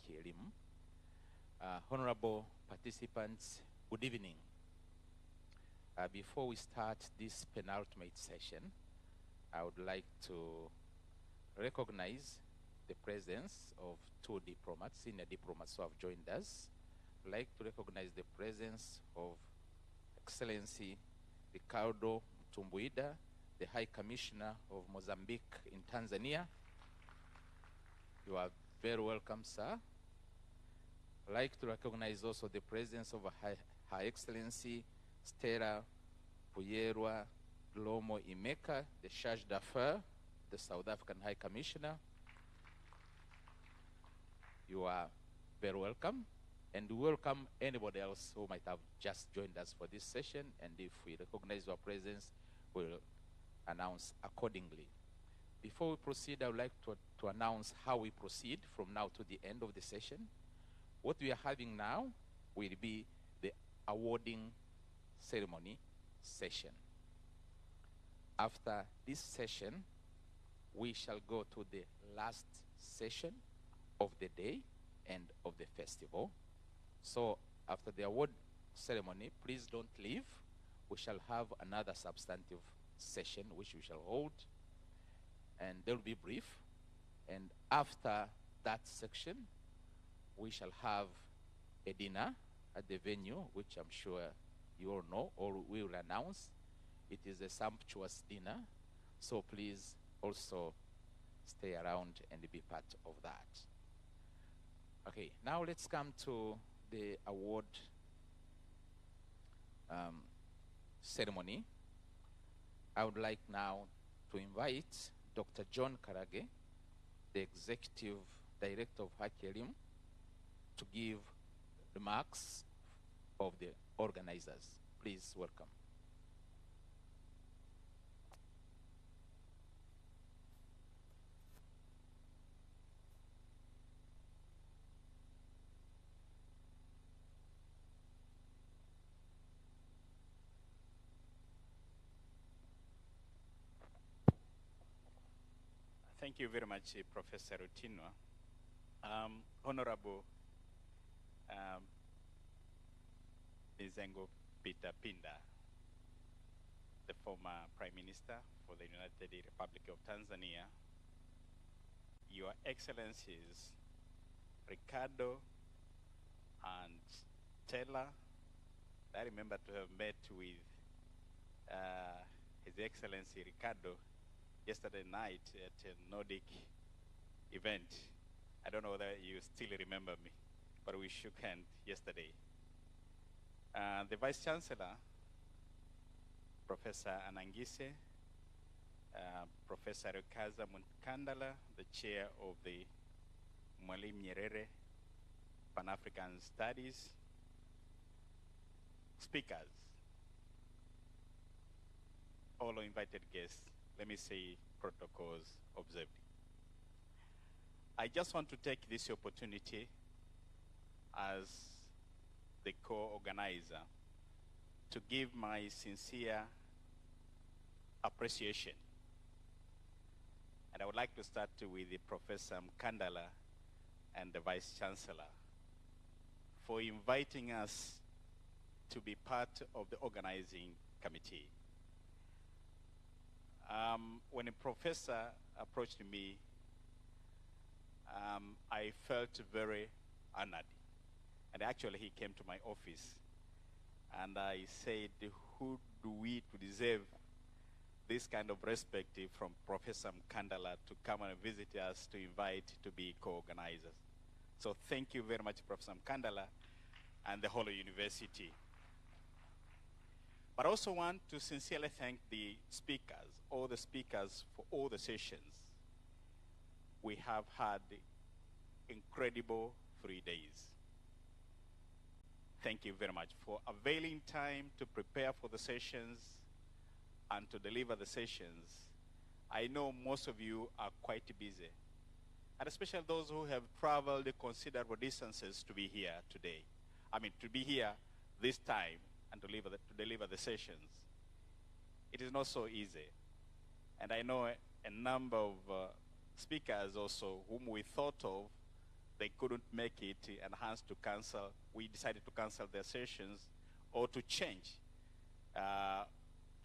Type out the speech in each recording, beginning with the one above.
Haki Elimu. Honorable participants, good evening. Before we start this penultimate session, I would like to recognize the presence of two diplomats, senior diplomats who have joined us. I'd like to recognize the presence of Excellency Ricardo Mutumbuida, the High Commissioner of Mozambique in Tanzania. You are very welcome, sir. I'd like to recognize also the presence of Her Excellency Stella Puyerwa Lomo Imeka, the Charge d'Affaires, the South African High Commissioner. You are very welcome. And we welcome anybody else who might have just joined us for this session. And if we recognize your presence, we'll announce accordingly. Before we proceed, I would like to announce how we proceed from now to the end of the session. What we are having now will be the awarding ceremony session. After this session, we shall go to the last session of the day and of the festival. So after the award ceremony, please don't leave. We shall have another substantive session which we shall hold, and they'll be brief. And after that section, we shall have a dinner at the venue, which I'm sure you all know, or we will announce. It is a sumptuous dinner, so please also stay around and be part of that. Okay, now let's come to the award ceremony. I would like now to invite Dr. John Karage, the Executive Director of Haki Elimu, to give remarks of the organizers. Please welcome. Thank you very much, Professor Rutinwa. Honorable Mizengo Peter Pinda, the former Prime Minister for the United Republic of Tanzania, Your Excellencies Ricardo and Stella. I remember to have met with His Excellency Ricardo yesterday night at a Nordic event. I don't know whether you still remember me, but we shook hands yesterday. The Vice Chancellor, Professor Anangise, Professor Rukaza Mukandala, the Chair of the Mwalimu Nyerere Pan-African Studies, speakers, all invited guests, let me say protocols observed. I just want to take this opportunity as the co-organizer to give my sincere appreciation. And I would like to start with the Professor Mkandala and the Vice Chancellor for inviting us to be part of the organizing committee. When a professor approached me, I felt very honored. And actually, he came to my office, and I said, who do we to deserve this kind of respect from Professor Mkandala to come and visit us, to invite to be co-organizers? So thank you very much, Professor Mkandala, and the whole university. But I also want to sincerely thank the speakers, all the speakers for all the sessions. We have had incredible 3 days. Thank you very much for availing time to prepare for the sessions and to deliver the sessions. I know most of you are quite busy, and especially those who have traveled considerable distances to be here today. I mean, to be here this time and to deliver the sessions. It is not so easy. And I know a number of speakers also whom we thought of they couldn't make it and hence we decided to cancel their sessions or to change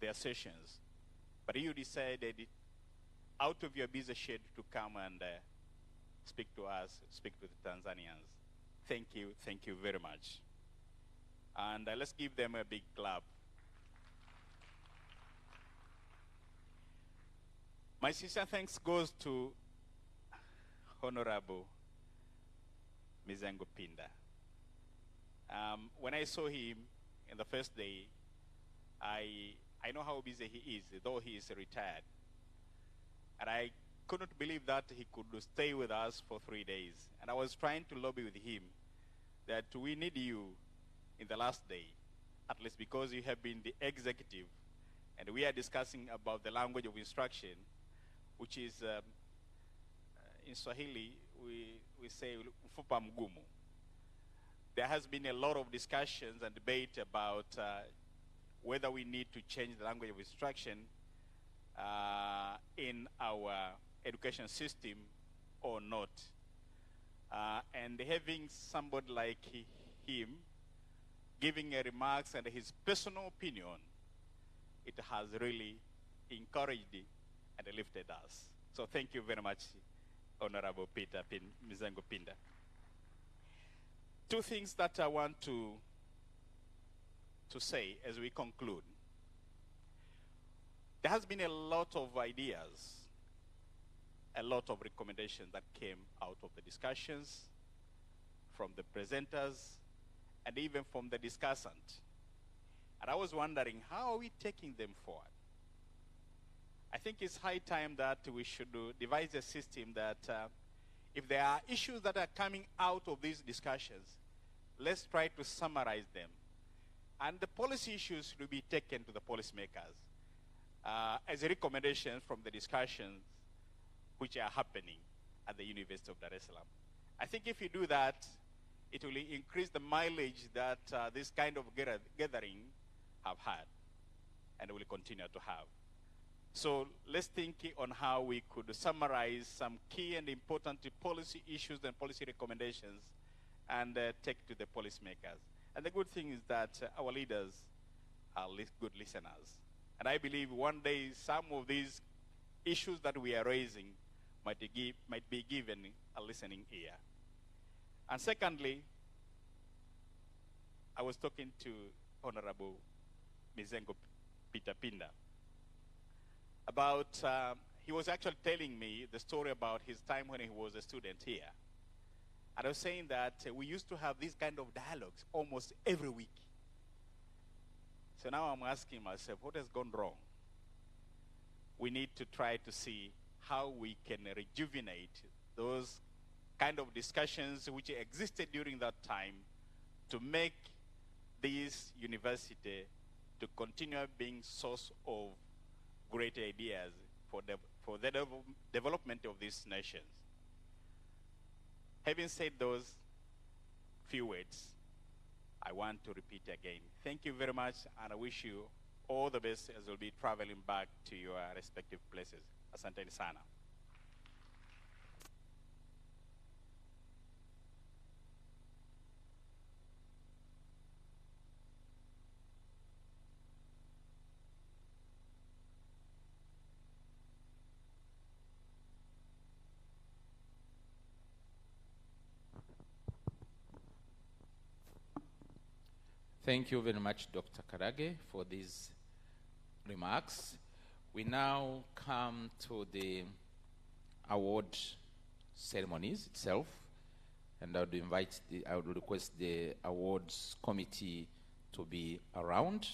their sessions. But you decided, out of your busy schedule, to come and speak to us, speak to the Tanzanians. Thank you very much. And let's give them a big clap. My sincere thanks goes to Honorable Mizengo Pinda. When I saw him in the first day, I know how busy he is, though he is retired. And I couldn't believe that he could stay with us for 3 days. And I was trying to lobby with him that we need you in the last day, at least because you have been the executive. And we are discussing about the language of instruction, which is, in Swahili, we say, mfupa mgumu. There has been a lot of discussions and debate about whether we need to change the language of instruction in our education system or not. And having somebody like him giving a remarks and his personal opinion, it has really encouraged and lifted us. So thank you very much, Honorable Mizengo Pinda. Two things that I want to say as we conclude. There has been a lot of ideas, a lot of recommendations that came out of the discussions from the presenters and even from the discussant. And I was wondering, how are we taking them forward? I think it's high time that we should devise a system that if there are issues that are coming out of these discussions, let's try to summarize them. And the policy issues will be taken to the policymakers as a recommendation from the discussions which are happening at the University of Dar es Salaam. I think if you do that, it will increase the mileage that this kind of gathering have had and will continue to have. So let's think on how we could summarize some key and important policy issues and policy recommendations and take to the policymakers. And the good thing is that our leaders are good listeners. And I believe one day some of these issues that we are raising might be given a listening ear. And secondly, I was talking to Honorable Mizengo Pinda about, he was actually telling me the story about his time when he was a student here. And I was saying that we used to have these kind of dialogues almost every week. So now I'm asking myself, what has gone wrong? We need to try to see how we can rejuvenate those kind of discussions which existed during that time to make this university to continue being source of great ideas for the development of these nations. Having said those few words, I want to repeat again. Thank you very much, and I wish you all the best as you'll be traveling back to your respective places. Asanteni sana. Thank you very much, Dr. Karage, for these remarks. We now come to the award ceremonies itself, and I would request the awards committee to be around.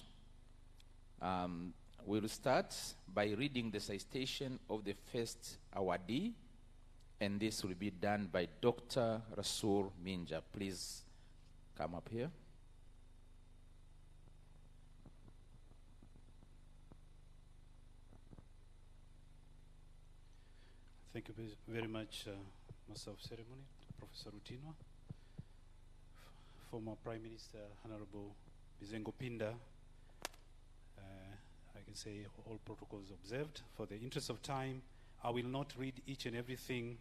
We'll start by reading the citation of the first awardee, and this will be done by Dr. Rasul Minja. Please come up here. Thank you very much, Master of Ceremony, Professor Rutinwa, former Prime Minister, Honorable Mizengo Pinda. I can say all protocols observed. For the interest of time, I will not read each and everything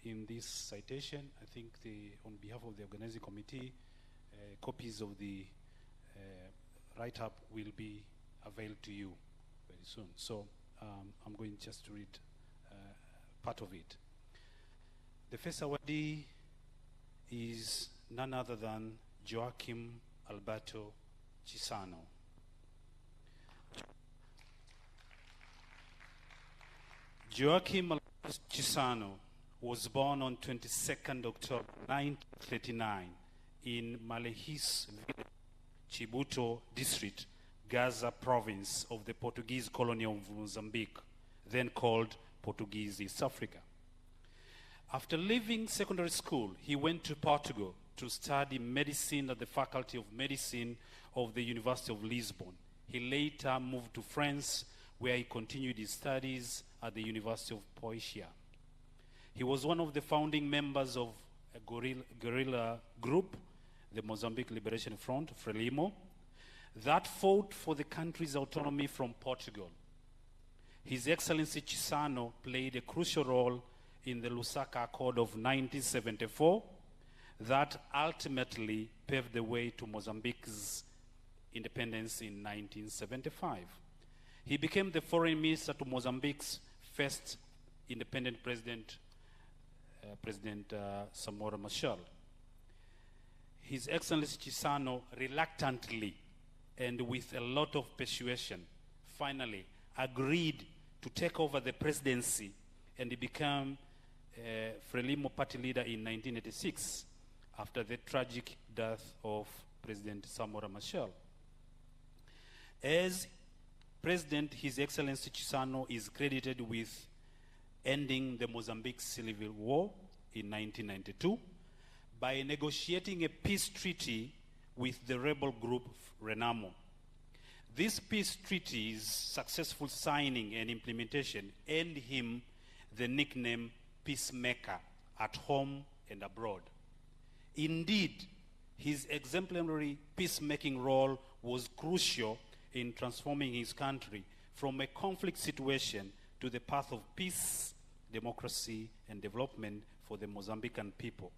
in this citation. I think on behalf of the organizing committee, copies of the write-up will be availed to you very soon. So I'm going just to read part of it. The first awardee is none other than Joachim Alberto Chisano. Joachim Alberto Chisano was born on 22nd October 1939 in Malehis village, Chibuto district, Gaza province of the Portuguese colony of Mozambique, then called Portuguese East Africa. After leaving secondary school, he went to Portugal to study medicine at the Faculty of Medicine of the University of Lisbon. He later moved to France, where he continued his studies at the University of Poitiers. He was one of the founding members of a guerrilla group, the Mozambique Liberation Front, Frelimo, that fought for the country's autonomy from Portugal. His Excellency Chisano played a crucial role in the Lusaka Accord of 1974 that ultimately paved the way to Mozambique's independence in 1975. He became the foreign minister to Mozambique's first independent president, President Samora Machel. His Excellency Chisano reluctantly and with a lot of persuasion finally agreed to take over the presidency, and he became Frelimo party leader in 1986 after the tragic death of President Samora Machel. As president, His Excellency Chisano is credited with ending the Mozambique Civil War in 1992 by negotiating a peace treaty with the rebel group Renamo. This peace treaty's successful signing and implementation earned him the nickname Peacemaker at home and abroad. Indeed, his exemplary peacemaking role was crucial in transforming his country from a conflict situation to the path of peace, democracy, and development for the Mozambican people.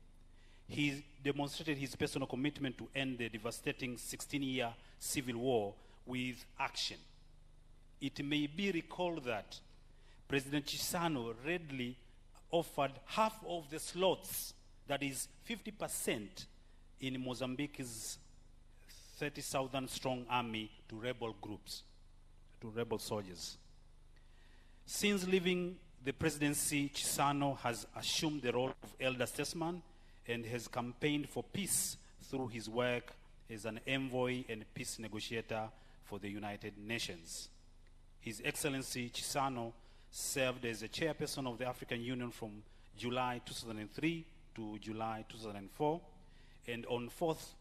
He demonstrated his personal commitment to end the devastating 16-year civil war with action. It may be recalled that President Chisano readily offered half of the slots, that is 50%, in Mozambique's 30,000 strong army to rebel groups, to rebel soldiers. Since leaving the presidency, Chisano has assumed the role of elder statesman and has campaigned for peace through his work as an envoy and peace negotiator for the United Nations. His Excellency Chisano served as a chairperson of the African Union from July 2003 to July 2004, and on 4th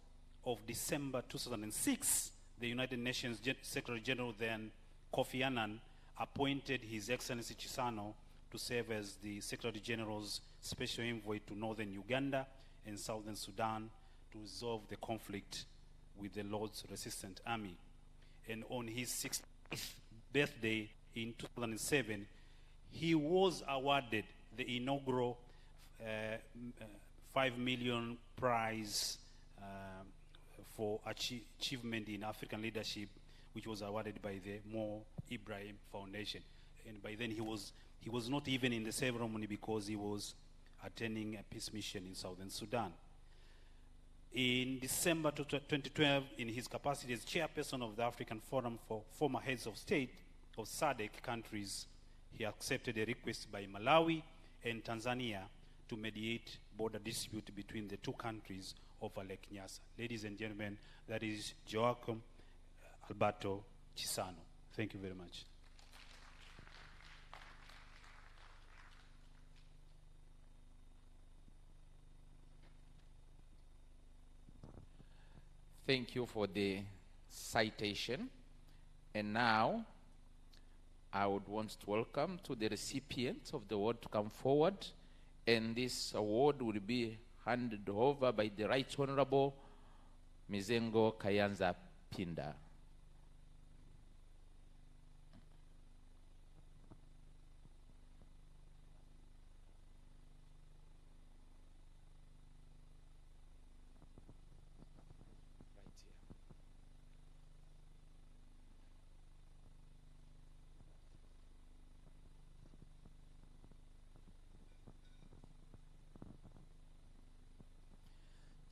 of December 2006, the United Nations Secretary General then, Kofi Annan, appointed His Excellency Chisano to serve as the Secretary General's Special Envoy to Northern Uganda and Southern Sudan to resolve the conflict with the Lord's Resistance Army. And on his 60th birthday in 2007, he was awarded the inaugural 5 million prize for achievement in African leadership, which was awarded by the Mo Ibrahim Foundation. And by then he was not even in the ceremony because he was attending a peace mission in Southern Sudan. In December 2012, in his capacity as chairperson of the African Forum for Former Heads of State of SADC countries, he accepted a request by Malawi and Tanzania to mediate border dispute between the two countries over Lake Nyasa. Ladies and gentlemen, that is Joachim Alberto Chisano. Thank you very much. Thank you for the citation. And now, I would want to welcome to the recipients of the award to come forward. And this award will be handed over by the Right Honorable Mizengo Kayanza Pinda.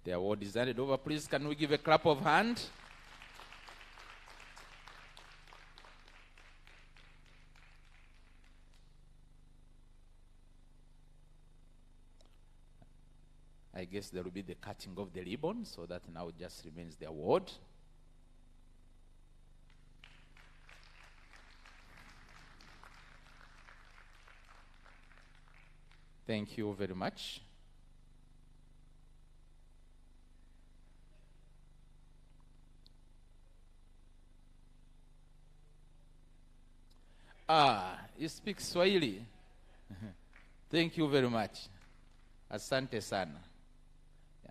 The award is handed over. Please, can we give a clap of hand? I guess there will be the cutting of the ribbon, so that now just remains the award. Thank you very much. You speak Swahili. Thank you very much. Asante sana. Yeah.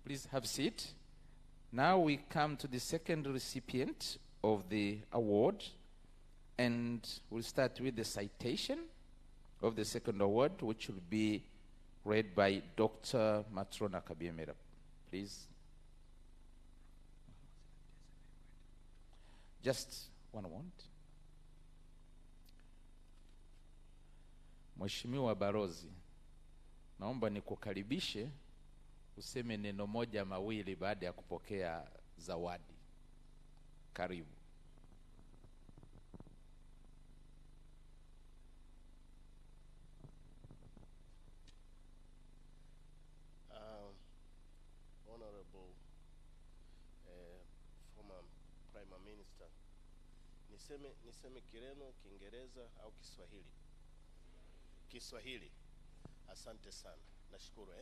Please have a seat. Now we come to the second recipient of the award, and we'll start with the citation of the second award, which will be read by Dr. Matrona Kabiemera. Please. Just one moment. Mheshimiwa Barozi, naomba nikukaribishe useme neno moja mawili baada ya kupokea zawadi. Karibu. Honorable former Prime Minister, niseme Kireno, Kiingereza au Kiswahili? Kiswahili. Asante sana. Nashukuru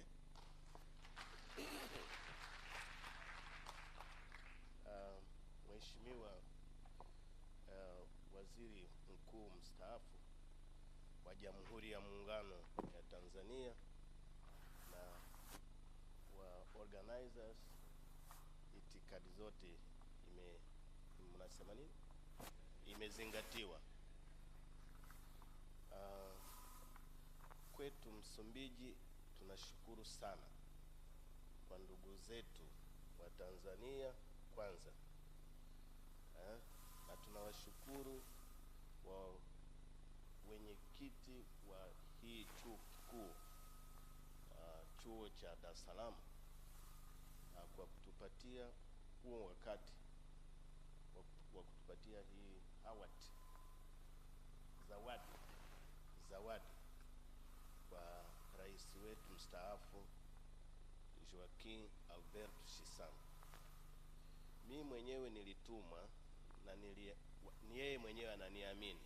Mheshimiwa Waziri Mkuu mstaafu wa Jamhuri ya Muungano ya Tanzania na wa organizers, itikadi zote mnasema nini? Imezingatiwa. Kwetu Msumbiji tunashukuru sana kwa ndugu zetu wa Tanzania kwanza, na tunawashukuru wa wenyekiti wa hii chuo kikuu, chuo cha Dar es Salaam, kwa kutupatia huo wakati wa kutupatia hii zawadi kwa rais wetu mstaafu Joaquim Alberto Chissano. Mimi mwenyewe nilitumwa na ni yeye mwenyewe ananiamini,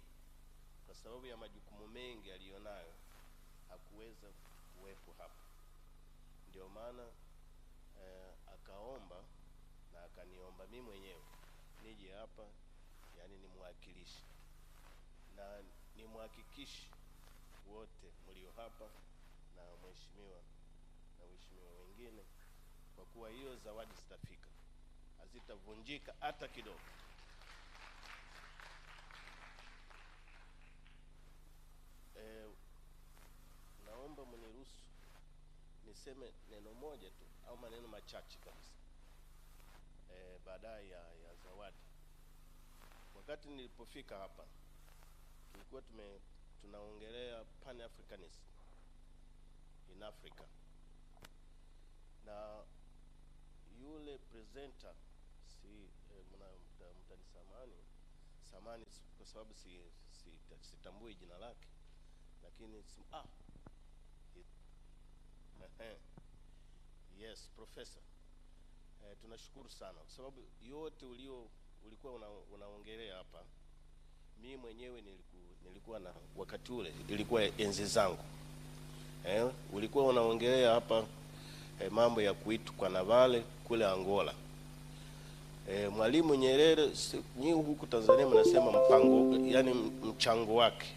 kwa sababu ya majukumu mengi alionayo hakuweza kuwepo hapa. Ndio maana akaomba na akaniomba mimi mwenyewe nije hapa, yani ni mwakilishi na ni mhakikishi wote mlio hapa na mheshimiwa wengine, kwa kuwa hiyo zawadi zitafika, hazitavunjika hata kidogo. Naomba mniruhusu niseme neno moja tu au maneno machache kabisa baadaye ya zawadi. Wakati nilipofika hapa tulikuwa tunaongelea Pan-Africanism in Africa, na yule presenter mtanisamani kwa sababu sitambui jina lake, lakini yes, professor, tunashukuru sana kwa sababu yote ulikuwa unaongelea hapa. Mimi mwenyewe nilikuwa na wakati ule, ilikuwa enzi zangu. Ulikuwa unaongelea hapa mambo ya kuitwa kwa Navale kule Angola. Mwalimu Nyerere, nyinyi huku Tanzania mnasema mpango, yani mchango wake.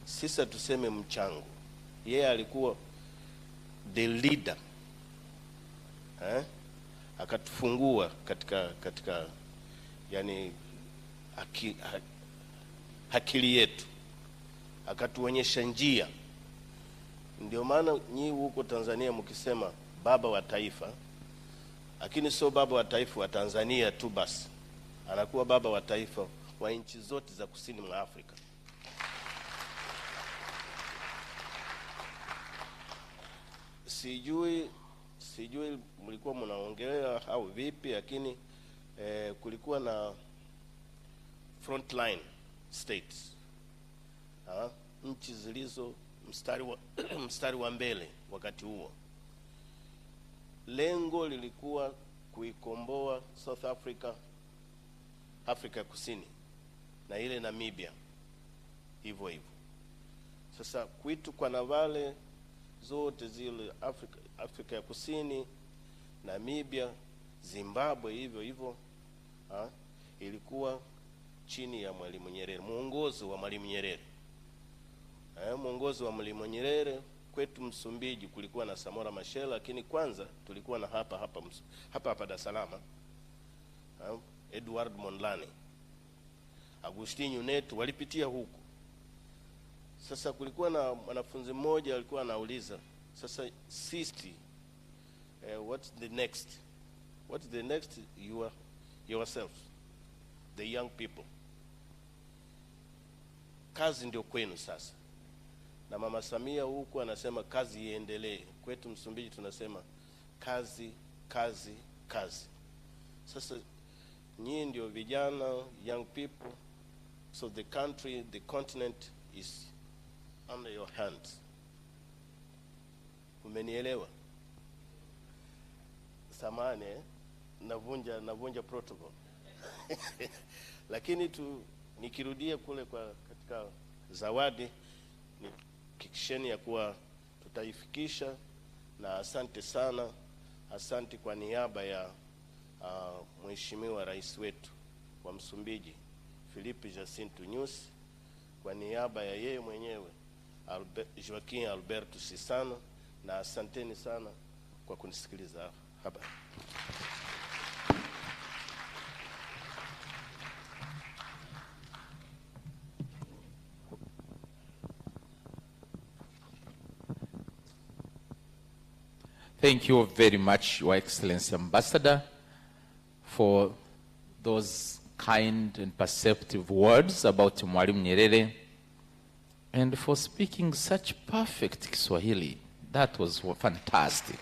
Sisi tuseme mchango. Yeye alikuwa the leader. Akatufungua katika yani akili yetu, akatuonyesha njia. Ndio maana nyinyi huko Tanzania mkisema baba wa taifa, lakini sio baba wa taifa wa Tanzania tu basi, anakuwa baba wa taifa wa nchi zote za kusini mwa Afrika. sijui mlikuwa mnaongelea au vipi, lakini kulikuwa na frontline states, nchi zilizo mstari wa mbele wakati huo. Lengo lilikuwa kuikomboa South Africa, Afrika Kusini na ile Namibia, hivyo hivyo. Sasa kwetu kwa Navale zote zile Afrika ya Kusini, Namibia, Zimbabwe, hivyo hivyo, ilikuwa chini ya Mwalimu Nyerere, mwongozo wa Mwalimu Nyerere. Mwongozo wa Mwalimu Nyerere. Kwetu Msumbiji kulikuwa na Samora Machel, lakini kwanza tulikuwa na hapa Dar es Salaam, Edward Mondlane, Agustinho Neto walipitia huku. Sasa kulikuwa na mwanafunzi mmoja alikuwa anauliza, sasa sisi what's the next yourselves, the young people, kazi ndio kwenu sasa. Na Mama Samia huku anasema kazi iendelee. Kwetu Msumbiji tunasema kazi, kazi, kazi. Sasa nyinyi ndio vijana, young people, so the country, the continent is under your hands. Umenielewa? Samahani, navunja protocol. Lakini nikirudia kule katika zawadi, nikikisheni ya kuwa tutaifikisha, na asante sana. Asante kwa niaba ya Mheshimiwa Rais wetu wa Msumbiji Filipe Jacinto Nyusi, kwa niaba ya yeye mwenyewe Joaquim Alberto Sisano, na asanteni sana kwa kunisikiliza hapa. Thank you very much, Your Excellency Ambassador, for those kind and perceptive words about Mwalimu Nyerere, and for speaking such perfect Kiswahili. That was fantastic.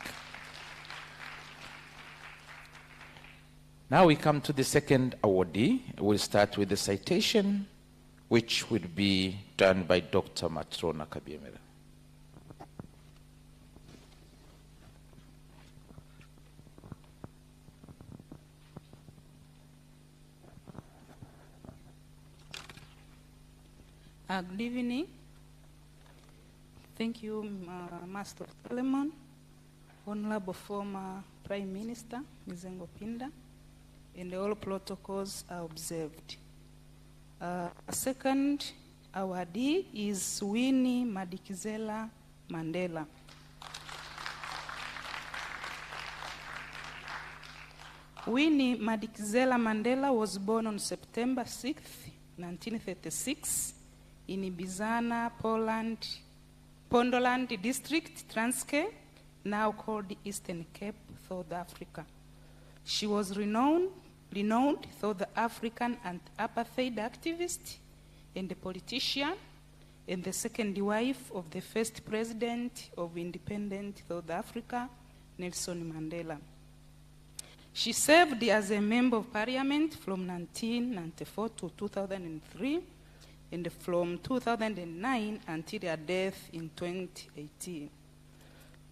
Now we come to the second awardee. We'll start with the citation, which will be done by Dr. Matrona Kabiemera. Good evening. Thank you, Master Solomon, Honorable former Prime Minister Mizengo Pinda, and all protocols are observed. A second awardee is Winnie Madikizela Mandela. Winnie Madikizela Mandela was born on September 6th, 1936, in Ibizana, Pondoland District, Transkei, now called Eastern Cape, South Africa. She was renowned South African anti-apartheid activist and a politician, and the second wife of the first president of independent South Africa, Nelson Mandela. She served as a member of parliament from 1994 to 2003, and from 2009 until her death in 2018.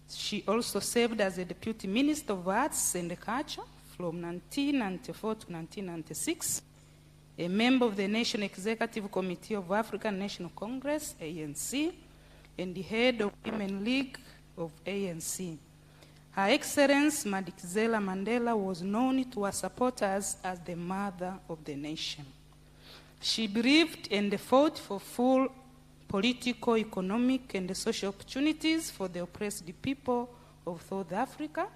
She also served as a Deputy Minister of Arts and Culture from 1994 to 1996, a member of the National Executive Committee of African National Congress, ANC, and the head of Women League of ANC. Her Excellency Madikizela Mandela was known to her supporters as the mother of the nation. She believed and fought for full political, economic, and social opportunities for the oppressed people of South Africa.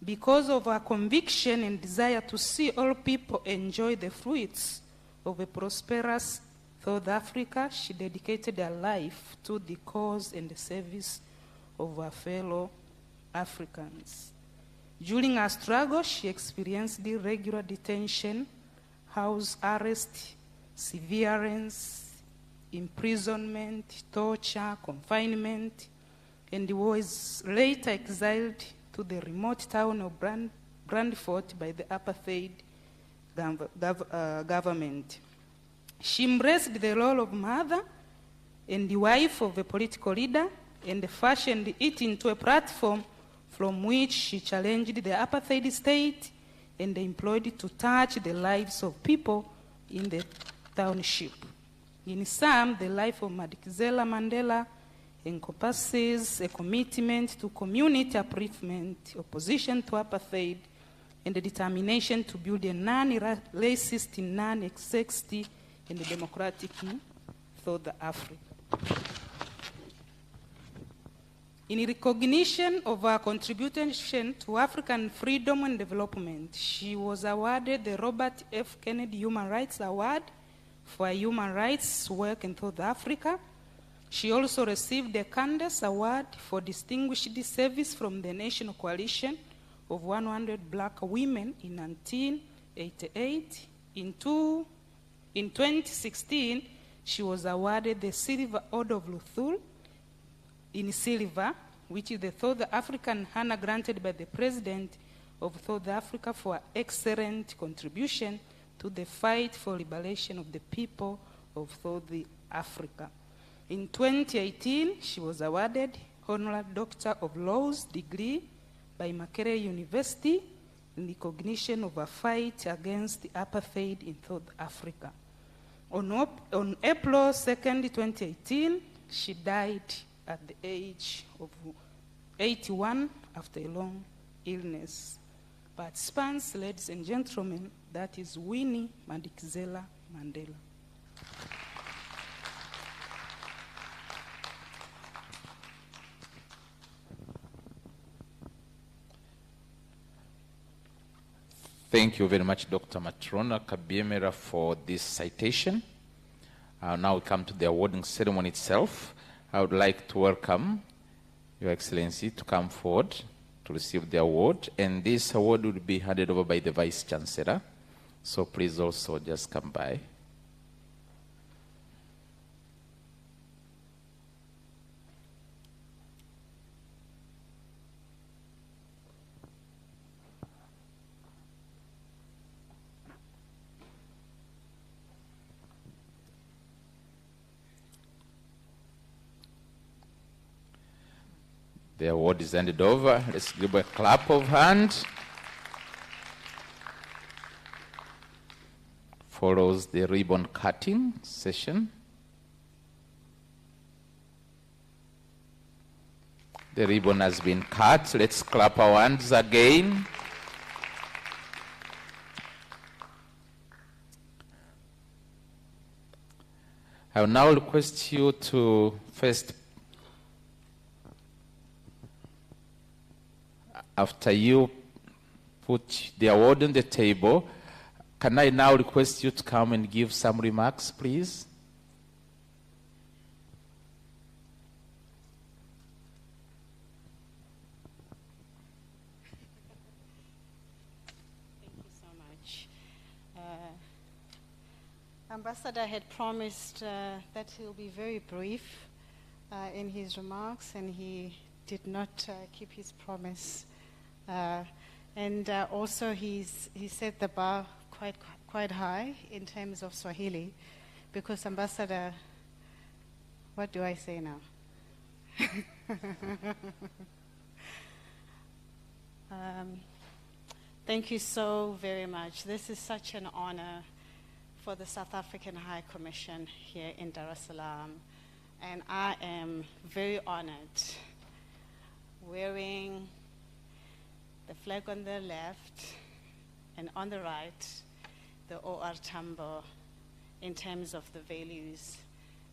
Because of her conviction and desire to see all people enjoy the fruits of a prosperous South Africa, she dedicated her life to the cause and the service of her fellow Africans. During her struggle, she experienced regular detention, house arrest, severance, imprisonment, torture, confinement, and was later exiled to the remote town of Brandfort by the apartheid government. She embraced the role of mother and the wife of a political leader and fashioned it into a platform from which she challenged the apartheid state and employed to touch the lives of people in the township. In sum, the life of Madikizela Mandela encompasses a commitment to community upliftment, opposition to apartheid, and a determination to build a non-racist, non-sexist, and democratic South Africa. In recognition of her contribution to African freedom and development, she was awarded the Robert F. Kennedy Human Rights Award for human rights work in South Africa. She also received the Candace Award for distinguished service from the National Coalition of 100 Black Women in 1988. In 2016, she was awarded the Silver Order of Luthul in silver, which is the South African honor granted by the President of South Africa for excellent contribution to the fight for liberation of the people of South Africa. In 2018, she was awarded Honorary Doctor of Laws degree by Makerere University in recognition of her fight against the apartheid in South Africa. On April 2nd, 2018, she died at the age of 81 after a long illness. Participants, ladies and gentlemen, that is Winnie Madikizela Mandela. Thank you very much, Dr. Matrona Kabiemera, for this citation. Now we come to the awarding ceremony itself. I would like to welcome Your Excellency to come forward to receive the award, and this award will be handed over by the Vice Chancellor. So please also just come by. The award is handed over. Let's give a clap of hand. Follows the ribbon cutting session. The ribbon has been cut. Let's clap our hands again. I will now request you to first, after you put the award on the table, can I now request you to come and give some remarks, please? Thank you so much. Ambassador had promised that he'll be very brief in his remarks, and he did not keep his promise. Also he set the bar quite high in terms of Swahili, because Ambassador, what do I say now? Thank you so very much. This is such an honor for the South African High Commission here in Dar es Salaam, and I am very honored wearing the flag on the left and on the right, the OR Tambo, in terms of the values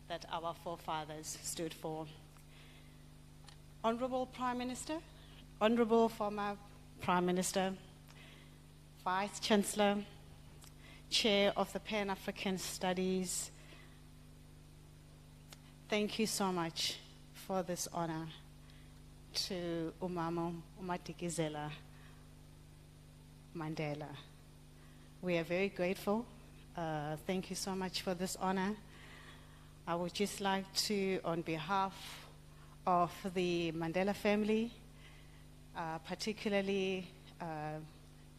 that our forefathers stood for. Honorable Prime Minister, Honorable former Prime Minister, Vice Chancellor, Chair of the Pan-African Studies, thank you so much for this honor to Umama Madikizela Mandela. We are very grateful. Thank you so much for this honor. I would just like to, on behalf of the Mandela family, particularly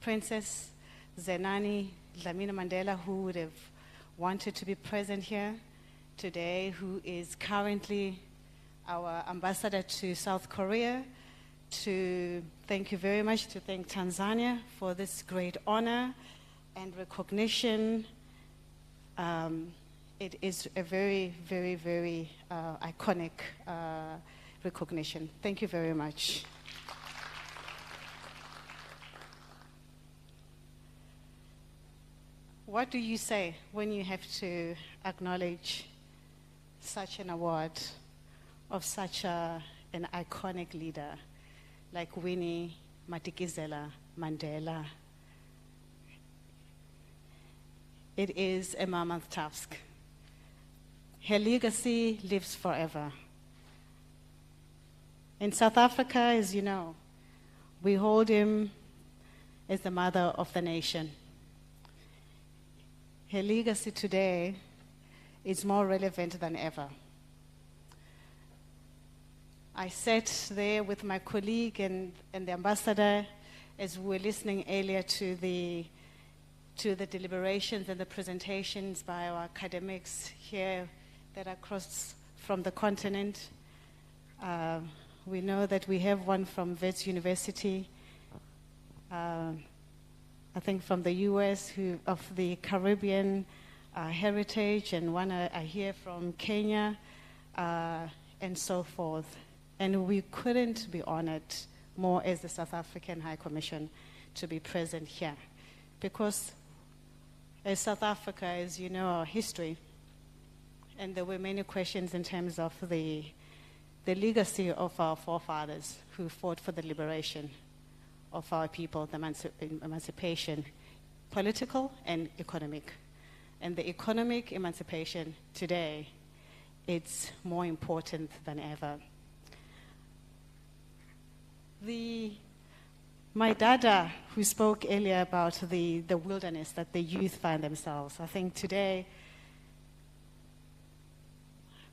Princess Zenani Dlamini Mandela, who would have wanted to be present here today, who is currently our ambassador to South Korea, to thank you very much, to thank Tanzania for this great honor and recognition. It is a very, very, very iconic recognition. Thank you very much. What do you say when you have to acknowledge such an award of such an iconic leader like Winnie Madikizela Mandela? It is a mammoth task. Her legacy lives forever. In South Africa, as you know, we hold him as the mother of the nation. Her legacy today is more relevant than ever. I sat there with my colleague and the ambassador as we were listening earlier to the deliberations and the presentations by our academics here that are across from the continent. We know that we have one from Wits University, I think from the US, of the Caribbean heritage, and one I hear from Kenya, and so forth. And we couldn't be honored more as the South African High Commission to be present here. Because as South Africa, as you know, our history, and there were many questions in terms of the legacy of our forefathers who fought for the liberation of our people, the emancipation, political and economic. And the economic emancipation today, it's more important than ever. My dada, who spoke earlier about the wilderness that the youth find themselves, I think today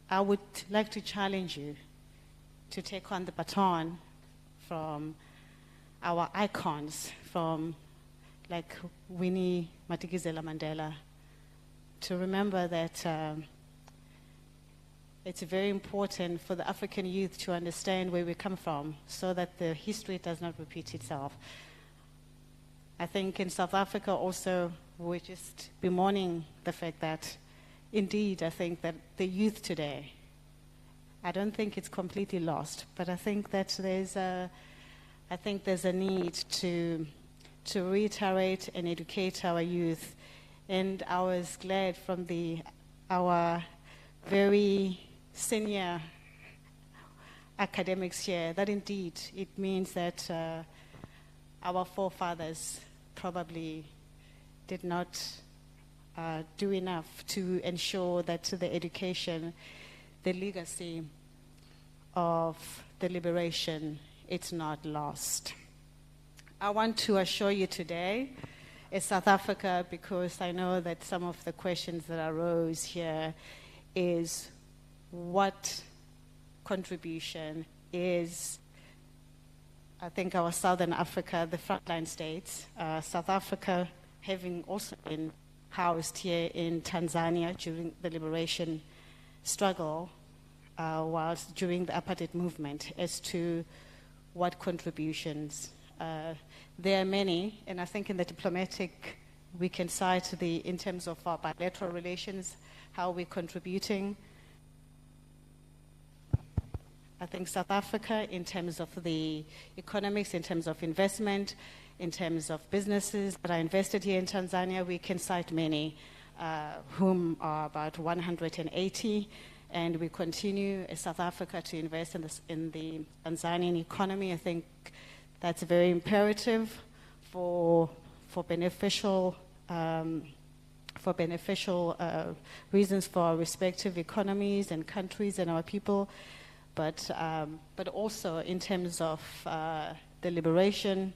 I would like to challenge you to take on the baton from our icons, from like Winnie Madikizela Mandela, to remember that it's very important for the African youth to understand where we come from so that the history does not repeat itself. I think in South Africa also, we're just bemoaning the fact that, indeed, I think that the youth today, I don't think it's completely lost, but I think that there's a need to reiterate and educate our youth. And I was glad from our very senior academics here that indeed it means that our forefathers probably did not do enough to ensure that the education, the legacy of the liberation, it's not lost. I want to assure you today, as South Africa, because I know that some of the questions that arose here is what contribution is, I think, our Southern Africa, the frontline states, South Africa having also been housed here in Tanzania during the liberation struggle, whilst during the apartheid movement, as to what contributions. There are many, and I think in the diplomatic, we can cite in terms of our bilateral relations, how we're contributing. I think South Africa, in terms of the economics, in terms of investment, in terms of businesses that are invested here in Tanzania, we can cite many, whom are about 180, and we continue as South Africa to invest in the Tanzanian economy. I think that's very imperative for beneficial reasons for our respective economies and countries and our people, but also in terms of the liberation.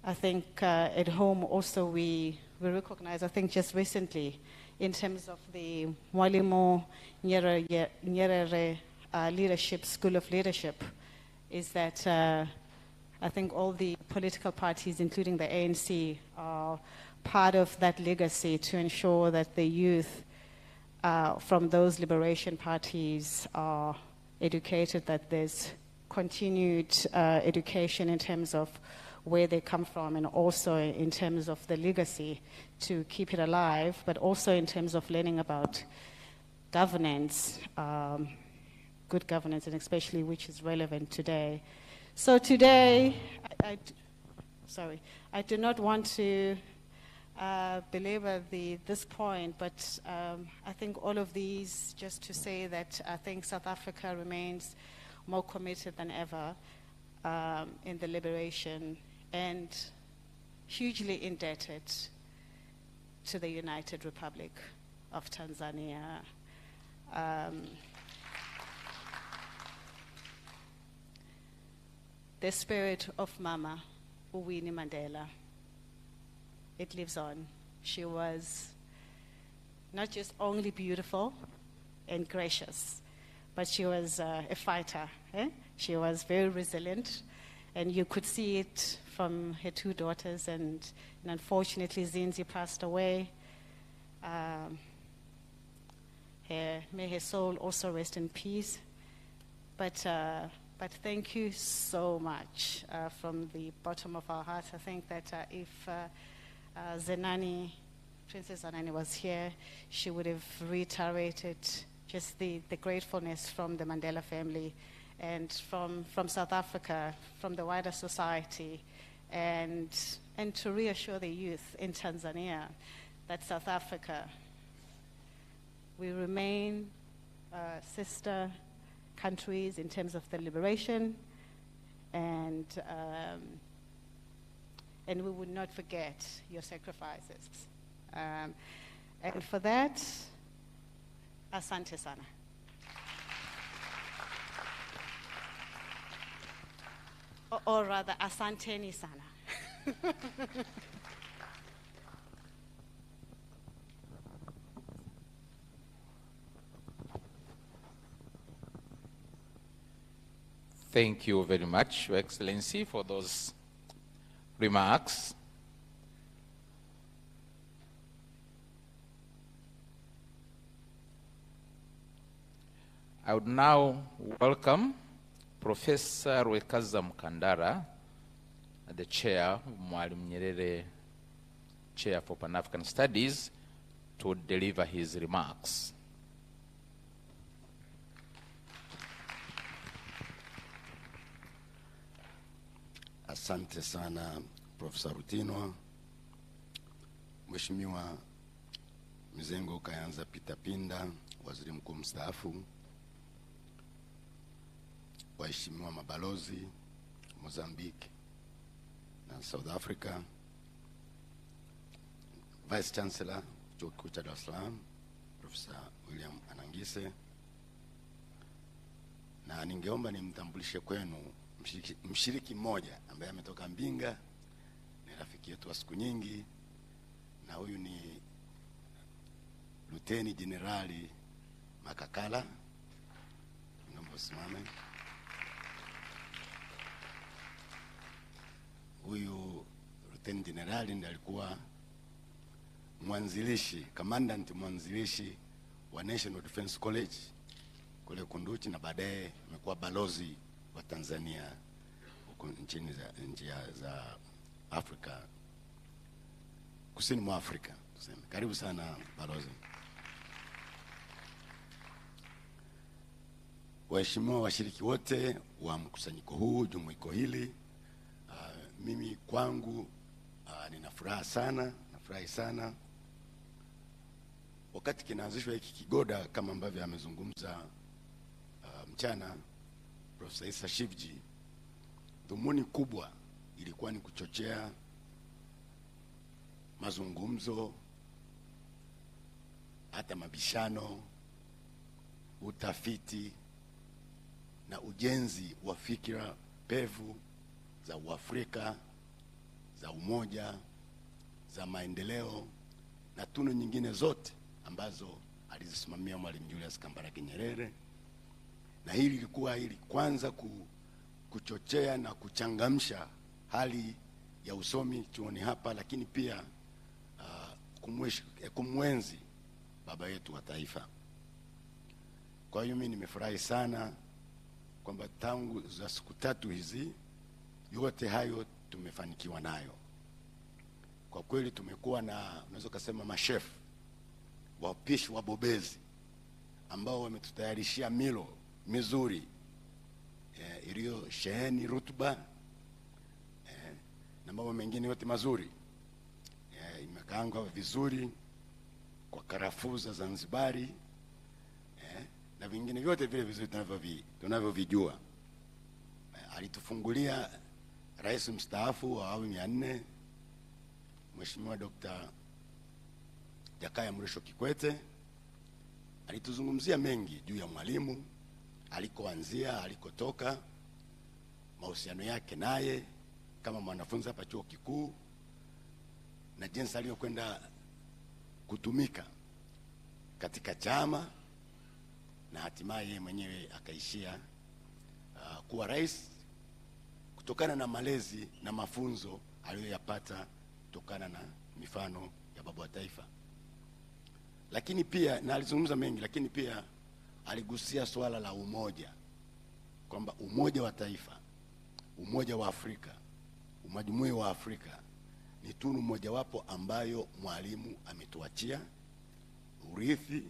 I think at home also we recognize, I think just recently, in terms of the Mwalimu Nyerere leadership, school of leadership, is that I think all the political parties, including the ANC, are part of that legacy to ensure that the youth from those liberation parties are educated, that there's continued education in terms of where they come from, and also in terms of the legacy to keep it alive, but also in terms of learning about governance, good governance, and especially which is relevant today. So today, I do not want to belabor this point, but I think all of these, just to say that I think South Africa remains more committed than ever in the liberation, and hugely indebted to the United Republic of Tanzania. The spirit of Mama Winnie Mandela, it lives on. She was not just only beautiful and gracious, but she was a fighter. She was very resilient, and you could see it from her two daughters, and unfortunately Zinzi passed away. May her soul also rest in peace. But thank you so much from the bottom of our hearts. I think that if Princess Zenani was here, she would have reiterated just the gratefulness from the Mandela family and from South Africa, from the wider society, and to reassure the youth in Tanzania that South Africa, we remain sister countries in terms of the liberation, and we would not forget your sacrifices. And for that, asante sana. Or rather, asanteni sana. Thank you very much, Your Excellency, for those remarks. I would now welcome Professor Rwekaza Mkandara, the chair of Mwalimu Nyerere Chair for Pan-African Studies, to deliver his remarks. Asante sana Profesa Rutinwa, Mheshimiwa Mzengo Kayanza Peter Pinda, Waziri Mkuu mstaafu, waheshimiwa mabalozi Mozambique na South Africa, Vice Chancellor Chuo Kikuu cha Dar es Salaam Profesa William Anangise, na ningeomba nimtambulishe kwenu mshiriki mmoja ambaye ametoka Mbinga, ni rafiki yetu wa siku nyingi, na huyu ni Luteni Jenerali Makakala. Naomba usimame. Huyu Luteni Jenerali ndiye alikuwa mwanzilishi, commandant mwanzilishi wa National Defense College kule Kunduchi, na baadaye amekuwa balozi wa Tanzania huko nchi za Afrika, kusini mwa Afrika tuseme. Karibu sana balozi. Waheshimiwa washiriki wote wa mkusanyiko huu, jumuiko hili, mimi kwangu nina furaha sana, nafurahi sana. Wakati kinaanzishwa hiki kigoda kama ambavyo amezungumza mchana Profesa Isa Shivji, dhumuni kubwa ilikuwa ni kuchochea mazungumzo, hata mabishano, utafiti na ujenzi wa fikra pevu za Uafrika, za umoja, za maendeleo na tunu nyingine zote ambazo alizisimamia Mwalimu Julius Kambarage Nyerere, na hili lilikuwa ili kwanza kuchochea na kuchangamsha hali ya usomi chuoni hapa, lakini pia kumwenzi baba yetu wa taifa. Kwa hiyo mimi nimefurahi sana kwamba tangu za siku 3 hizi yote hayo tumefanikiwa nayo. Kwa kweli tumekuwa na, unaweza kusema, mashefu wapishi wabobezi ambao wametutayarishia milo mizuri iliyo sheheni rutuba na mambo mengine yote mazuri. Imekaangwa vizuri kwa karafuu za Zanzibari na vingine vyote vile vizuri tunavyovijua. Alitufungulia Rais mstaafu wa awamu ya 4 Mheshimiwa Dr. Jakaya Mrisho Kikwete. Alituzungumzia mengi juu ya Mwalimu, alikoanzia, alikotoka, mahusiano yake naye kama mwanafunzi hapa chuo kikuu, na jinsi aliyokwenda kutumika katika chama na hatimaye yeye mwenyewe akaishia kuwa rais kutokana na malezi na mafunzo aliyoyapata kutokana na mifano ya baba wa taifa. Lakini pia, na alizungumza mengi, lakini pia aligusia swala la umoja, kwamba umoja wa taifa, umoja wa Afrika, umajumui wa Afrika ni tunu mojawapo ambayo Mwalimu ametuachia urithi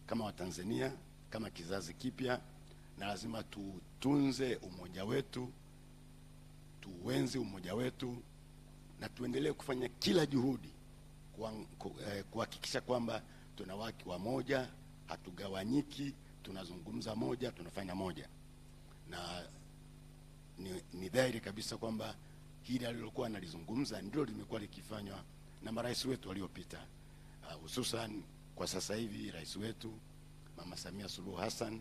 kama Watanzania, kama kizazi kipya, na lazima tutunze umoja wetu, tuenzi umoja wetu, na tuendelee kufanya kila juhudi kuhakikisha kwamba tunawaki wamoja, hatugawanyiki, tunazungumza moja, tunafanya moja. Na ni dhahiri kabisa kwamba hili alilokuwa analizungumza ndio limekuwa likifanywa na marais wetu waliopita, hususan kwa sasa hivi rais wetu Mama Samia Suluhu Hassan.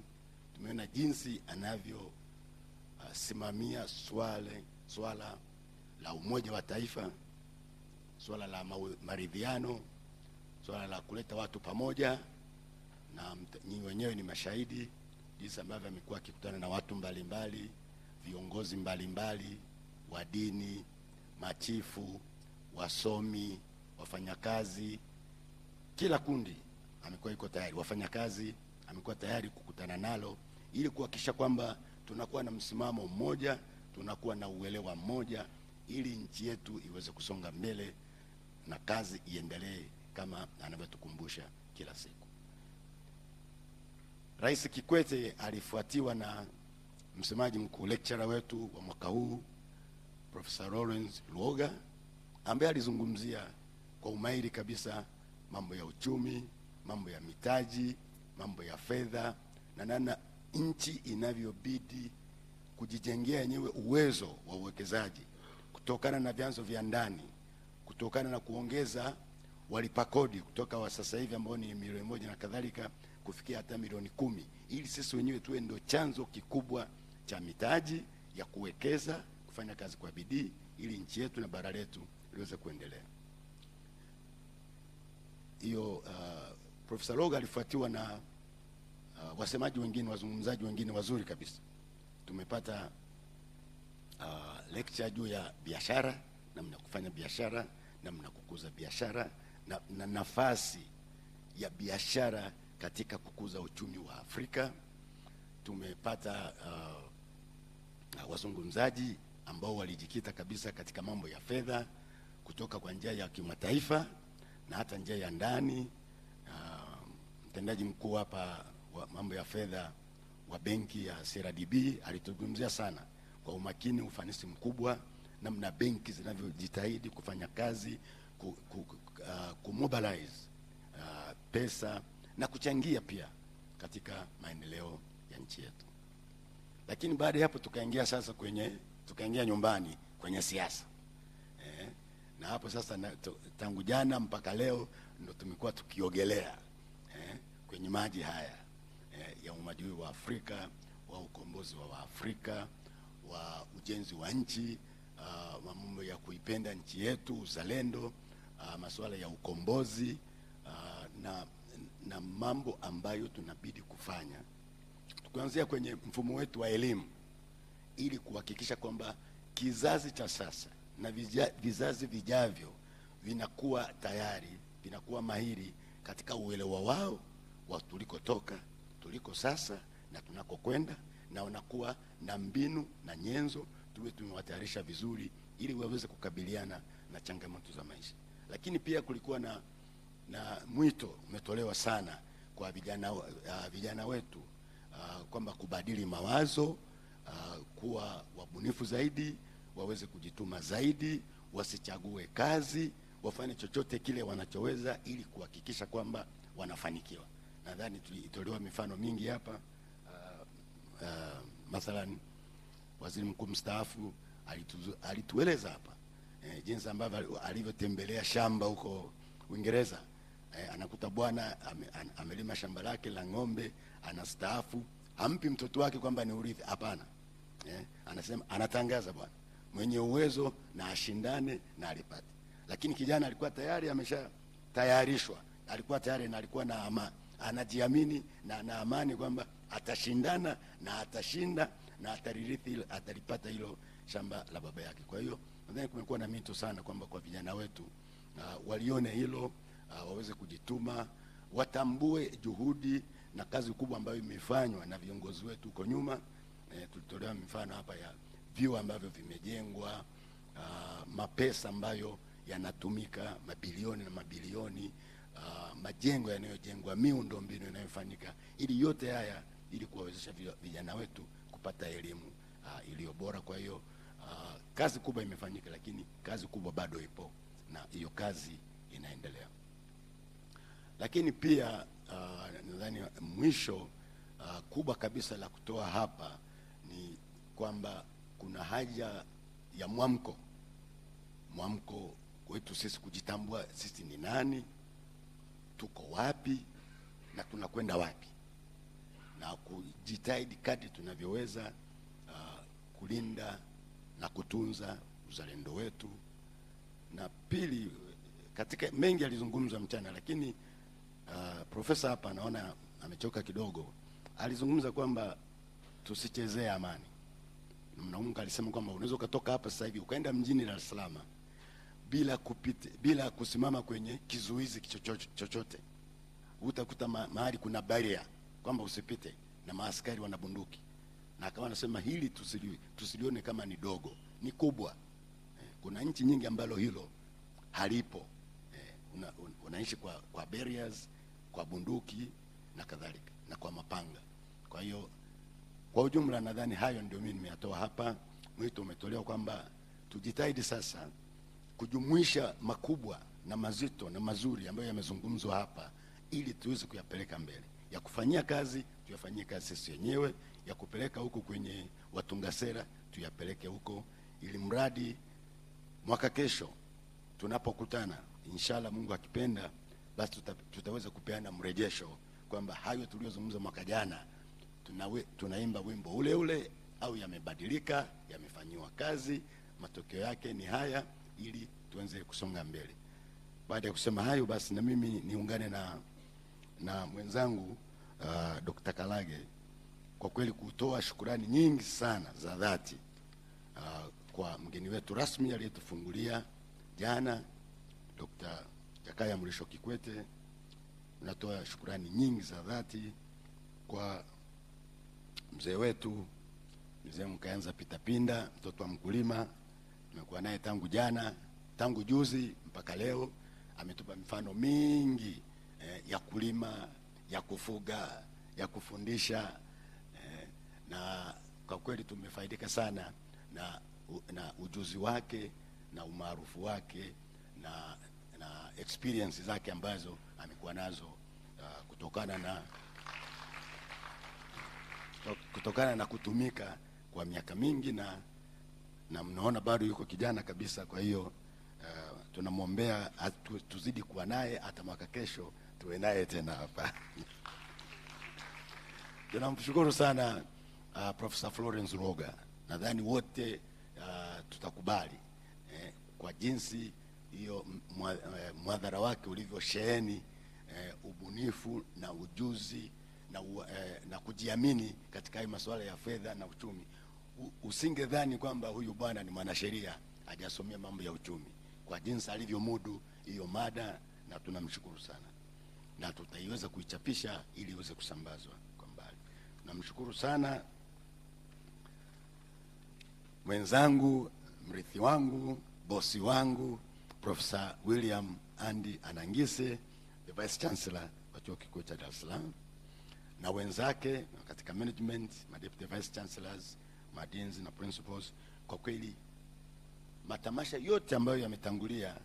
Tumeona jinsi anavyo simamia swala la umoja wa taifa, swala la maridhiano, swala la kuleta watu pamoja, na nyinyi wenyewe ni mashahidi jinsi ambavyo amekuwa akikutana na watu mbalimbali, viongozi mbalimbali wa dini, machifu, wasomi, wafanyakazi, kila kundi amekuwa yuko tayari. Wafanyakazi amekuwa tayari kukutana nalo ili kuhakikisha kwamba tunakuwa na msimamo mmoja, tunakuwa na uelewa mmoja, ili nchi yetu iweze kusonga mbele na kazi iendelee kama anavyotukumbusha kila siku. Rais Kikwete alifuatiwa na msemaji mkuu, lecturer wetu wa mwaka huu, Professor Lawrence Luoga, ambaye alizungumzia kwa umahiri kabisa mambo ya uchumi, mambo ya mitaji, mambo ya fedha, na namna nchi inavyobidi kujijengea yenyewe uwezo wa uwekezaji kutokana na vyanzo vya ndani, kutokana na kuongeza walipa kodi kutoka wa sasa hivi ambao ni milioni 1 na kadhalika kufikia hata milioni 10, ili sisi wenyewe tuwe ndio chanzo kikubwa cha mitaji ya kuwekeza, kufanya kazi kwa bidii, ili nchi yetu na bara letu liweze kuendelea. Hiyo Professor Loga alifuatiwa na wasemaji wengine, wazungumzaji wengine wazuri kabisa. Tumepata lecture juu ya biashara, namna kufanya biashara, namna kukuza biashara, na nafasi ya biashara katika kukuza uchumi wa Afrika. Tumepata wazungumzaji ambao walijikita kabisa katika mambo ya fedha kutoka kwa njia ya kimataifa na hata njia ya ndani. Mtendaji mkuu hapa wa mambo ya fedha wa benki ya CRDB alituzungumzia sana kwa umakini, ufanisi mkubwa, namna benki zinavyojitahidi kufanya kazi kumobilize pesa na kuchangia pia katika maendeleo ya nchi yetu. Lakini baada ya hapo tukaingia nyumbani kwenye siasa. Na hapo sasa tangu jana mpaka leo ndo tumekuwa tukiogelea kwenye maji haya ya umoja wa Afrika, wa ukombozi wa Afrika, wa ujenzi wa nchi, mambo ya nchi yetu, uzalendo, masuala ya ukombozi, na mambo ambayo tunabidi kufanya kuanzia kwenye mfumo wetu wa elimu, ili kuhakikisha kwamba kizazi cha sasa na vizazi vijavyo vinakuwa tayari, vinakuwa mahiri katika uelewa wao wa tulikotoka, tuliko sasa na tunakokwenda, na wanakuwa na mbinu na nyenzo tuwe tumewatayarisha vizuri ili waweze kukabiliana na changamoto za maisha. Lakini pia kulikuwa na mwito umetolewa sana kwa vijana wetu kwamba kubadili mawazo, kuwa wabunifu zaidi, waweze kujituma zaidi, wasichague kazi, wafanye chochote kile wanachoweza ili kuhakikisha kwamba wanafanikiwa. Nadhani tulitolewa mifano mingi hapa. Mathalan, waziri mkuu mstaafu alitueleza hapa jinsi ambavyo alivyotembelea shamba huko Uingereza. Anakuta bwana amelima shamba lake la ng'ombe, anastaafu, hampi mtoto wake kwamba ni urithi, hapana. Anasema, anatangaza bwana mwenye uwezo na ashindane na alipate. Lakini kijana alikuwa tayari ameshatayarishwa, alikuwa tayari na alikuwa na anajiamini na amani kwamba atashindana na atashinda na atalipata hilo shamba la baba yake. Kwa hiyo nadhani kumekuwa na mito sana kwamba kwa vijana wetu walione hilo, waweze kujituma, watambue juhudi na kazi kubwa ambayo imefanywa na viongozi wetu huko nyuma. Tulitolewa mifano hapa ya vyuo ambavyo vimejengwa, mapesa ambayo yanatumika, mabilioni na mabilioni, majengo yanayojengwa, miundombinu inayofanyika, ili yote haya ili kuwawezesha vijana wetu kupata elimu iliyo bora. Kwa hiyo kazi kubwa imefanyika, lakini kazi kubwa bado ipo na hiyo kazi inaendelea. Lakini pia nadhani mwisho kubwa kabisa la kutoa hapa ni kwamba kuna haja ya mwamko wetu sisi kujitambua sisi ni nani, tuko wapi na tunakwenda wapi, na kujitahidi kadri tunavyoweza kulinda na kutunza uzalendo wetu. Na pili, katika mengi alizungumza mchana, lakini profesa hapa naona amechoka kidogo, alizungumza kwamba tusichezee amani. Mnaunga alisema kwamba unaweza kutoka hapa sasa hivi ukaenda mjini Dar es Salaam bila kusimama kwenye kizuizi chochote. Utakuta mahali kuna barrier kwamba usipite na maaskari wana bunduki. Na akawa anasema hili tusilione kama ni dogo, ni kubwa. Kuna nchi nyingi ambalo hilo halipo. Unaishi kwa barriers, kwa bunduki na kadhalika, na kwa mapanga. Kwa hiyo kwa ujumla nadhani hayo ndio mimi nimeyatoa hapa. Mwito umetolewa kwamba tujitahidi sasa kujumuisha makubwa na mazito na mazuri ambayo yamezungumzwa hapa, ili tuweze kuyapeleka mbele. Ya kufanyia kazi tuyafanyie kazi sisi wenyewe, ya kupeleka huko kwenye watunga sera tuyapeleke huko, ili mradi mwaka kesho tunapokutana, inshallah Mungu akipenda, basi tutaweza kupeana mrejesho kwamba hayo tuliyozungumza mwaka jana tunaimba wimbo ule ule au yamebadilika, yamefanywa kazi, matokeo yake ni haya, ili tuanze kusonga mbele. Baada ya kusema hayo, basi na mimi niungane na mwenzangu Dr. Kalage kwa kweli kutoa shukrani nyingi sana za dhati kwa mgeni wetu rasmi aliyetufungulia jana, Dr. Jakaya Mrisho Kikwete. Natoa shukrani nyingi za dhati kwa mzee wetu, mzee Mkaanza Pitapinda, mtoto wa mkulima. Tumekuwa naye tangu juzi mpaka leo. Ametupa mifano mingi ya kulima, ya kufuga, ya kufundisha, na kwa kweli tumefaidika sana na ujuzi wake na umaarufu wake na experience zake ambazo amekuwa nazo kutokana na kutumika kwa miaka mingi, na mnaona bado yuko kijana kabisa. Kwa hiyo tunamwombea tuzidi kuwa naye hata mwaka kesho tuwe naye tena hapa. Tunamshukuru sana Professor Florence Roga. Nadhani wote tutakubali kwa jinsi hiyo mwadhara wake ulivyosheheni ubunifu na ujuzi na kujiamini katika masuala ya fedha na uchumi. Usingedhani kwamba huyu bwana ni mwanasheria hajasomea mambo ya uchumi, kwa jinsi alivyomudu hiyo mada, na tunamshukuru sana, na tutaiweza kuichapisha ili iweze kusambazwa kwa mbali. Tunamshukuru sana mwenzangu, mrithi wangu, bosi wangu, Profesa William Andy Anangise, the Vice Chancellor wa Chuo Kikuu cha Dar es Salaam, na wenzake katika management, Deputy Vice Chancellors, Deans na principals. Kwa kweli matamasha yote ambayo yametangulia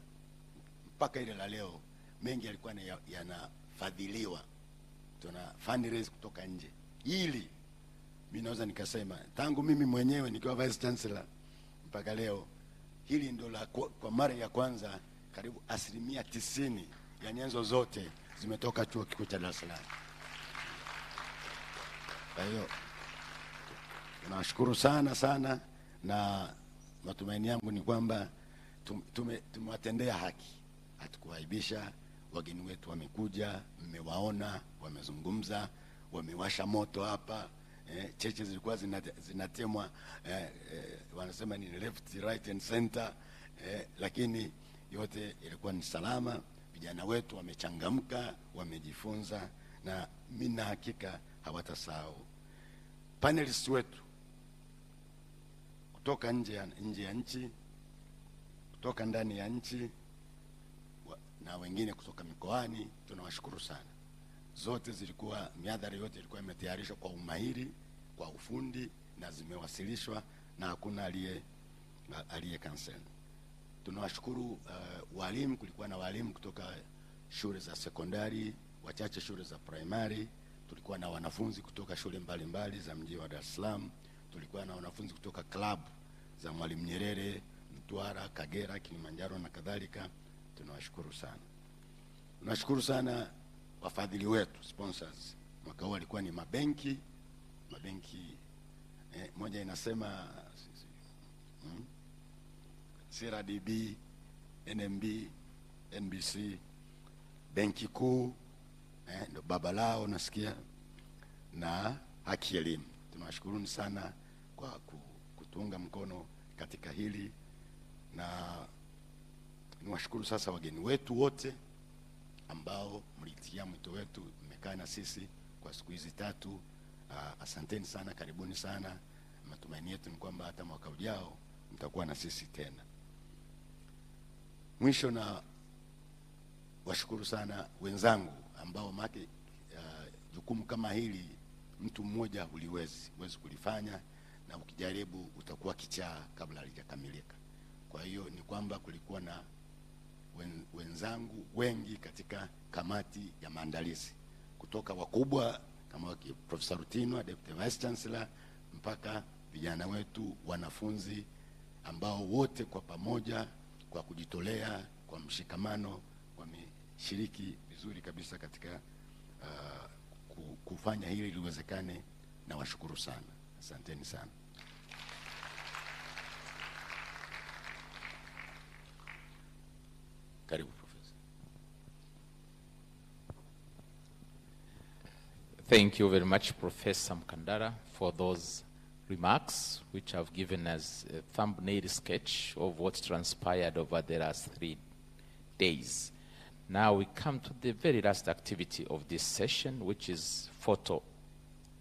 mpaka ile la leo, mengi yalikuwa yanafadhiliwa, tuna fundraise kutoka nje. Ili mimi naweza nikasema tangu mimi mwenyewe nikiwa Vice Chancellor mpaka leo, hili ndio kwa mara ya kwanza karibu 90% ya nyenzo zote zimetoka Chuo Kikuu cha Dar es Salaam. Kwa hiyo tunashukuru sana, na matumaini yangu ni kwamba tumewatendea haki, hatukuaibisha. Wageni wetu wamekuja, mmewaona, wamezungumza, wamewasha moto hapa. Cheche zilikuwa zinatemwa, wanasema ni left, right and center, lakini yote ilikuwa ni salama. Vijana wetu wamechangamka, wamejifunza, na mimi na hakika hawatasahau. Panelists wetu kutoka nje ya nchi, kutoka ndani ya nchi, na wengine kutoka mikoani, tunawashukuru sana. Zote zilikuwa, mihadhara yote ilikuwa imetayarishwa kwa umahiri, kwa ufundi, na zimewasilishwa, na hakuna aliye cancel. Tunawashukuru walimu. Kulikuwa na walimu kutoka shule za sekondari, wachache shule za primary. Tulikuwa na wanafunzi kutoka shule mbalimbali za mji wa Dar es Salaam. Tulikuwa na wanafunzi kutoka club za Mwalimu Nyerere, Mtwara, Kagera, Kilimanjaro na kadhalika. Tunawashukuru sana. Tunashukuru sana wafadhili wetu, sponsors. Mwaka huu alikuwa ni mabenki, moja inasema CRDB, NMB, NBC, Benki Kuu, ndo baba lao nasikia, na Haki Elimu. Tunawashukuruni sana kwa kutuunga mkono katika hili, na niwashukuru sasa wageni wetu wote ambao mlitia mwito wetu, mmekaa na sisi kwa siku hizi 3. Asanteni sana, karibuni sana. Matumaini yetu ni kwamba hata mwaka ujao mtakuwa na sisi tena. Mwisho, na washukuru sana wenzangu ambao jukumu kama hili mtu mmoja huwezi kulifanya, na ukijaribu utakuwa kichaa kabla halijakamilika. Kwa hiyo ni kwamba kulikuwa na wenzangu wengi katika kamati ya maandalizi, kutoka wakubwa kama Profesa Rutino, Deputy Vice Chancellor, mpaka vijana wetu, wanafunzi, ambao wote kwa pamoja, kwa kujitolea, kwa mshikamano, wameshiriki vizuri kabisa katika kufanya hili liwezekane, na washukuru sana. Asanteni sana. Karibu Professor. Thank you very much, Professor Mkandara, for those remarks, which have given us a thumbnail sketch of what transpired over the last 3 days. Now we come to the very last activity of this session, which is photo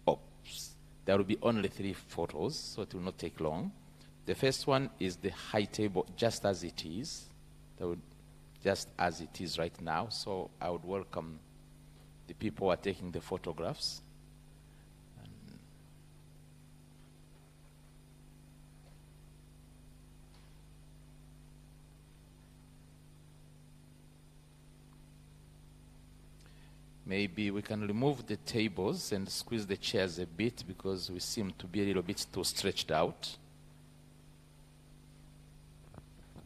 ops. There will be only 3 photos, so it will not take long. The first one is the high table, just as it is. Just as it is right now. So I would welcome the people who are taking the photographs. Maybe we can remove the tables and squeeze the chairs a bit, because we seem to be a little bit too stretched out.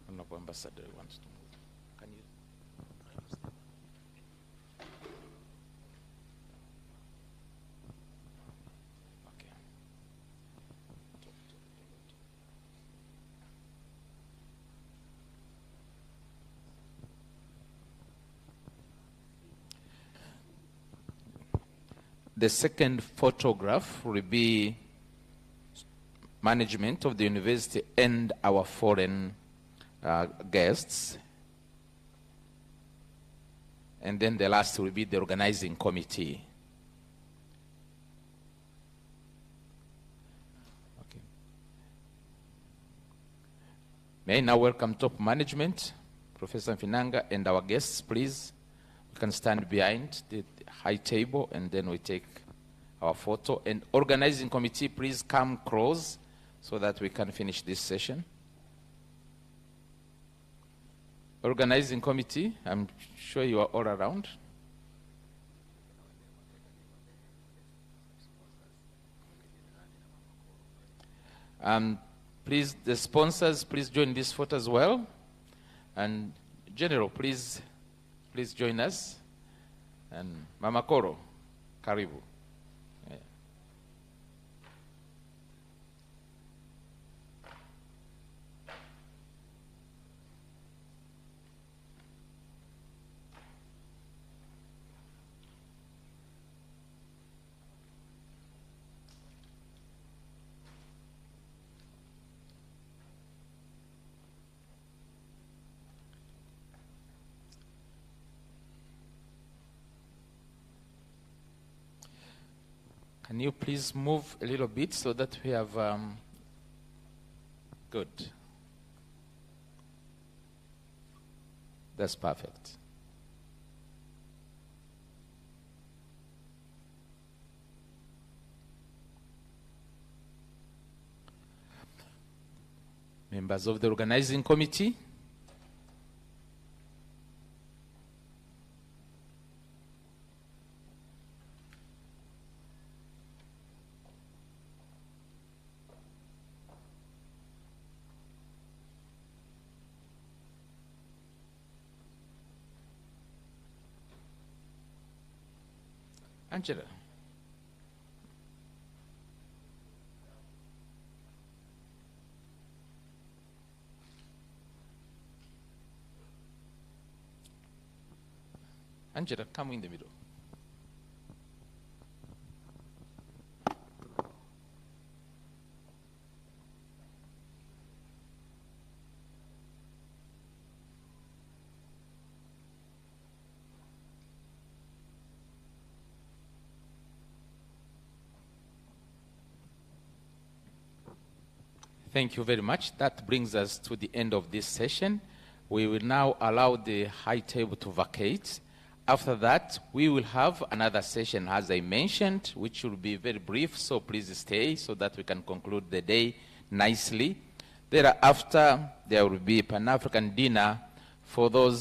Honorable Ambassador wants to move. Can you? Okay. the second photograph will be management of the university and our foreign guests. And then the last will be the organizing committee. Okay. May I now welcome top management, Professor Finanga, and our guests, please. We can stand behind the high table and then we take our photo. And organizing committee, please come close so that we can finish this session. Organizing committee, I'm sure you are all around. Please, the sponsors, please join this photo as well. And General, please join us. And Mama Koro, karibu. Yeah. Can you please move a little bit so that we have, good. That's perfect. Members of the organizing committee, Angela. Angela, come in the middle. Thank you very much. That brings us to the end of this session. We will now allow the high table to vacate. After that, we will have another session, as I mentioned, which will be very brief, so please stay so that we can conclude the day nicely. Thereafter, there will be a Pan-African dinner for those